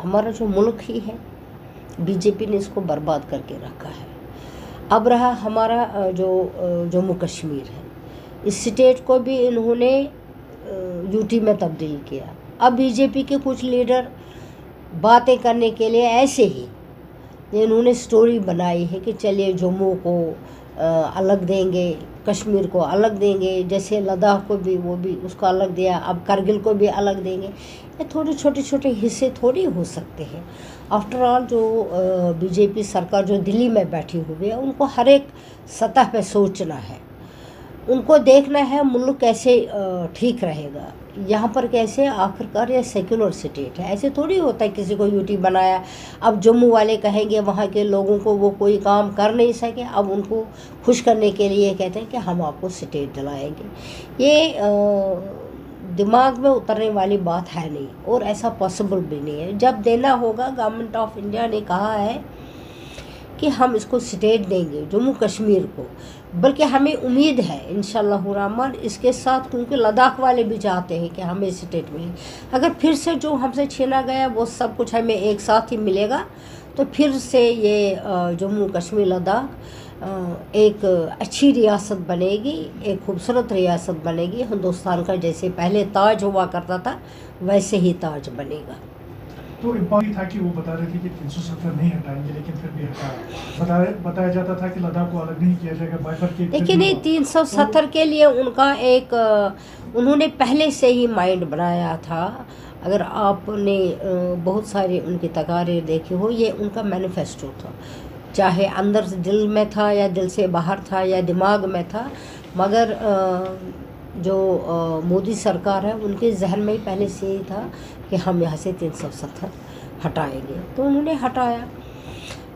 हमारा जो मुल्क ही है, बीजेपी ने इसको बर्बाद करके रखा है। अब रहा हमारा जो जम्मू कश्मीर है, इस स्टेट को भी इन्होंने यूटी में तब्दील किया। अब बीजेपी के कुछ लीडर बातें करने के लिए ऐसे ही इन्होंने स्टोरी बनाई है कि चलिए जम्मू को अलग देंगे, कश्मीर को अलग देंगे, जैसे लद्दाख को भी वो भी उसको अलग दिया, अब करगिल को भी अलग देंगे। ये थोड़े छोटे छोटे हिस्से थोड़ी हो सकते हैं। आफ्टर ऑल जो बीजेपी सरकार जो दिल्ली में बैठी हुई है, उनको हर एक सतह पे सोचना है, उनको देखना है मुल्क कैसे ठीक रहेगा। यहाँ पर कैसे आखिरकार ये सेक्युलर स्टेट है, ऐसे थोड़ी होता है किसी को यूटी बनाया। अब जम्मू वाले कहेंगे वहाँ के लोगों को वो कोई काम कर नहीं सके, अब उनको खुश करने के लिए कहते हैं कि हम आपको स्टेट दिलाएंगे। ये दिमाग में उतरने वाली बात है नहीं, और ऐसा पॉसिबल भी नहीं है। जब देना होगा, गवर्नमेंट ऑफ इंडिया ने कहा है कि हम इसको स्टेट देंगे जम्मू कश्मीर को, बल्कि हमें उम्मीद है इंशाअल्लाह रहमान इसके साथ, क्योंकि लद्दाख वाले भी चाहते हैं कि हमें स्टेट मिले। अगर फिर से जो हमसे छीना गया वो सब कुछ हमें एक साथ ही मिलेगा, तो फिर से ये जम्मू कश्मीर लद्दाख एक अच्छी रियासत बनेगी, एक खूबसूरत रियासत बनेगी। हिंदुस्तान का जैसे पहले ताज हुआ करता था वैसे ही ताज बनेगा। तो इम्पॉर्टेंट था कि वो बता रहे थे कि 370 नहीं हटाएंगे, लेकिन फिर भी बताया जाता था कि लद्दाख को अलग नहीं किया जाएगा, बाइफरकेट। लेकिन ये 370 के लिए उनका एक उन्होंने पहले से ही माइंड बनाया था। अगर आपने बहुत सारे उनकी तकारीर देखी हो, ये उनका मैनिफेस्टो था, चाहे अंदर से दिल में था या दिल से बाहर था या दिमाग में था, मगर जो मोदी सरकार है उनके जहन में ही पहले से ही था कि हम यहाँ से 370 हटाएंगे, तो उन्होंने हटाया।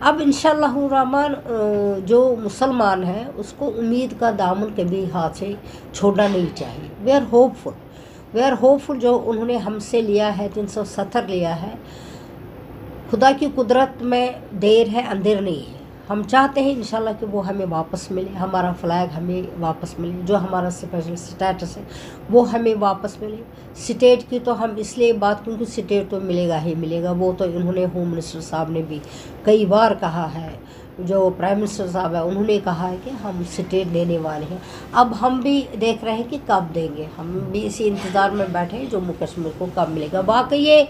अब इंशाअल्लाह रहमान जो मुसलमान है उसको उम्मीद का दामन कभी हाथ से छोड़ना नहीं चाहिए। वी आर होपफुल जो उन्होंने हमसे लिया है, 370 लिया है। खुदा की कुदरत में देर है अंधेर नहीं है। हम चाहते हैं इंशाल्लाह कि वो हमें वापस मिले, हमारा फ्लैग हमें वापस मिले, जो हमारा स्पेशल स्टेटस है वो हमें वापस मिले। स्टेट की तो हम इसलिए बात, क्योंकि स्टेट तो मिलेगा ही मिलेगा, वो तो इन्होंने होम मिनिस्टर साहब ने भी कई बार कहा है, जो प्राइम मिनिस्टर साहब है उन्होंने कहा है कि हम स्टेट देने वाले हैं। अब हम भी देख रहे हैं कि कब देंगे, हम भी इसी इंतज़ार में बैठे हैं जम्मू कश्मीर को कब मिलेगा। बाकी ये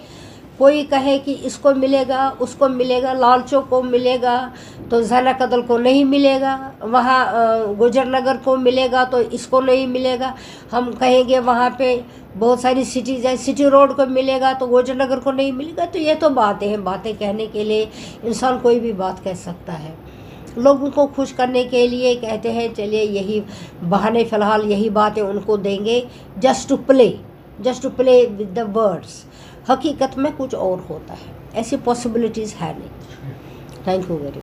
कोई कहे कि इसको मिलेगा उसको मिलेगा, लालचों को मिलेगा तो ज़ैना कदल को नहीं मिलेगा, वहाँ गुजर नगर को मिलेगा तो इसको नहीं मिलेगा। हम कहेंगे वहाँ पे बहुत सारी सिटीज़ है, सिटी रोड को मिलेगा तो गुजर नगर को नहीं मिलेगा। तो ये तो बातें हैं, बातें कहने के लिए इंसान कोई भी बात कह सकता है। लोगों को खुश करने के लिए कहते हैं चलिए यही बहाने, फ़िलहाल यही बातें उनको देंगे, just to play with the words. हकीकत में कुछ और होता है, ऐसी पॉसिबिलिटीज़ है नहीं। Thank you very much.